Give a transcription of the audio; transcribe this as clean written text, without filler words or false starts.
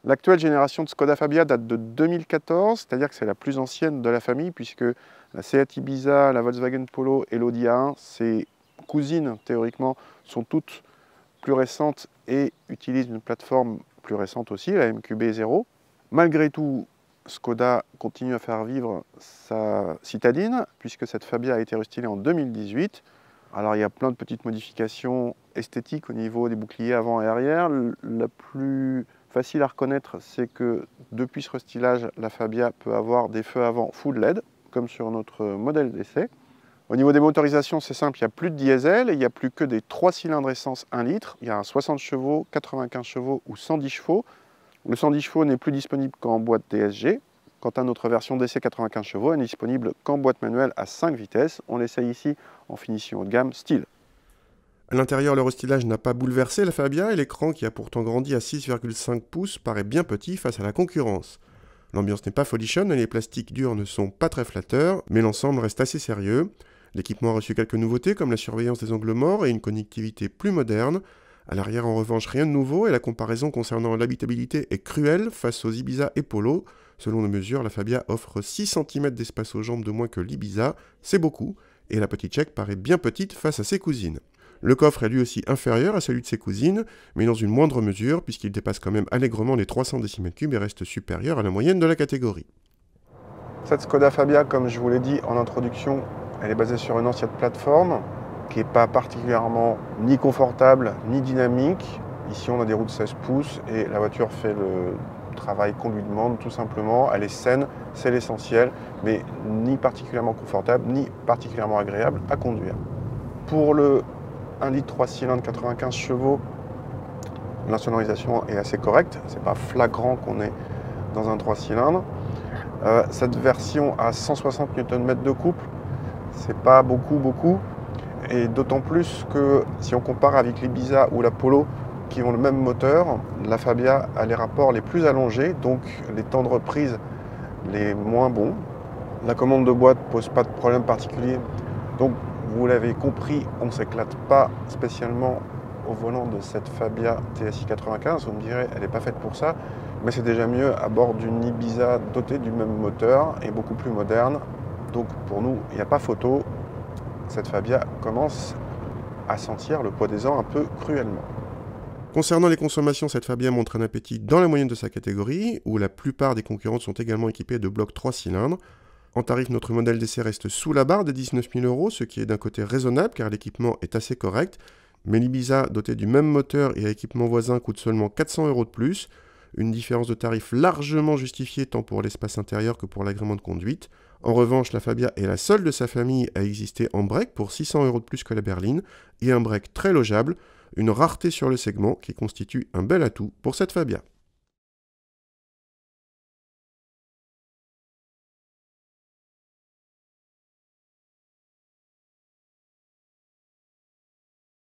L'actuelle génération de Skoda Fabia date de 2014, c'est-à-dire que c'est la plus ancienne de la famille, puisque la Seat Ibiza, la Volkswagen Polo et l'Audi A1, ses cousines, théoriquement, sont toutes plus récentes et utilisent une plateforme plus récente aussi, la MQB0. Malgré tout, Skoda continue à faire vivre sa citadine, puisque cette Fabia a été restylée en 2018. Alors il y a plein de petites modifications esthétiques au niveau des boucliers avant et arrière. La plus facile à reconnaître, c'est que depuis ce restylage, la Fabia peut avoir des feux avant full LED, comme sur notre modèle d'essai. Au niveau des motorisations, c'est simple, il n'y a plus de diesel, il n'y a plus que des 3 cylindres essence 1 litre. Il y a un 60 chevaux, 95 chevaux ou 110 chevaux. Le 110 chevaux n'est plus disponible qu'en boîte DSG. Quant à notre version DC 95 chevaux, elle n'est disponible qu'en boîte manuelle à 5 vitesses. On l'essaye ici en finition haut de gamme style. À l'intérieur, le restylage n'a pas bouleversé la Fabia et l'écran, qui a pourtant grandi à 6,5 pouces, paraît bien petit face à la concurrence. L'ambiance n'est pas folichonne et les plastiques durs ne sont pas très flatteurs, mais l'ensemble reste assez sérieux. L'équipement a reçu quelques nouveautés comme la surveillance des angles morts et une connectivité plus moderne. À l'arrière, en revanche, rien de nouveau et la comparaison concernant l'habitabilité est cruelle face aux Ibiza et Polo. Selon nos mesures, la Fabia offre 6 cm d'espace aux jambes de moins que l'Ibiza, c'est beaucoup, et la petite tchèque paraît bien petite face à ses cousines. Le coffre est lui aussi inférieur à celui de ses cousines, mais dans une moindre mesure, puisqu'il dépasse quand même allègrement les 300 cm3 et reste supérieur à la moyenne de la catégorie. Cette Skoda Fabia, comme je vous l'ai dit en introduction, elle est basée sur une ancienne plateforme qui n'est pas particulièrement ni confortable ni dynamique. Ici, on a des roues de 16 pouces et la voiture fait le travail qu'on lui demande tout simplement. Elle est saine, c'est l'essentiel, mais ni particulièrement confortable ni particulièrement agréable à conduire. Pour le 1 litre 3 cylindres 95 chevaux, l'insonorisation est assez correcte. C'est pas flagrant qu'on est dans un 3 cylindres. Cette version a 160 Nm de couple. C'est pas beaucoup. Et d'autant plus que si on compare avec l'Ibiza ou la Polo qui ont le même moteur, la Fabia a les rapports les plus allongés, donc les temps de reprise les moins bons. La commande de boîte ne pose pas de problème particulier. Donc vous l'avez compris, on ne s'éclate pas spécialement au volant de cette Fabia TSI 95. Vous me direz, elle n'est pas faite pour ça, mais c'est déjà mieux à bord d'une Ibiza dotée du même moteur et beaucoup plus moderne. Donc pour nous, il n'y a pas photo. Cette Fabia commence à sentir le poids des ans un peu cruellement. Concernant les consommations, cette Fabia montre un appétit dans la moyenne de sa catégorie, où la plupart des concurrentes sont également équipées de blocs 3 cylindres. En tarif, notre modèle d'essai reste sous la barre des 19 000 €, ce qui est d'un côté raisonnable car l'équipement est assez correct, mais l'Ibiza, doté du même moteur et à équipement voisin, coûte seulement 400 € de plus, une différence de tarif largement justifiée tant pour l'espace intérieur que pour l'agrément de conduite. En revanche, la Fabia est la seule de sa famille à exister en break pour 600 € de plus que la berline, et un break très logeable, une rareté sur le segment qui constitue un bel atout pour cette Fabia.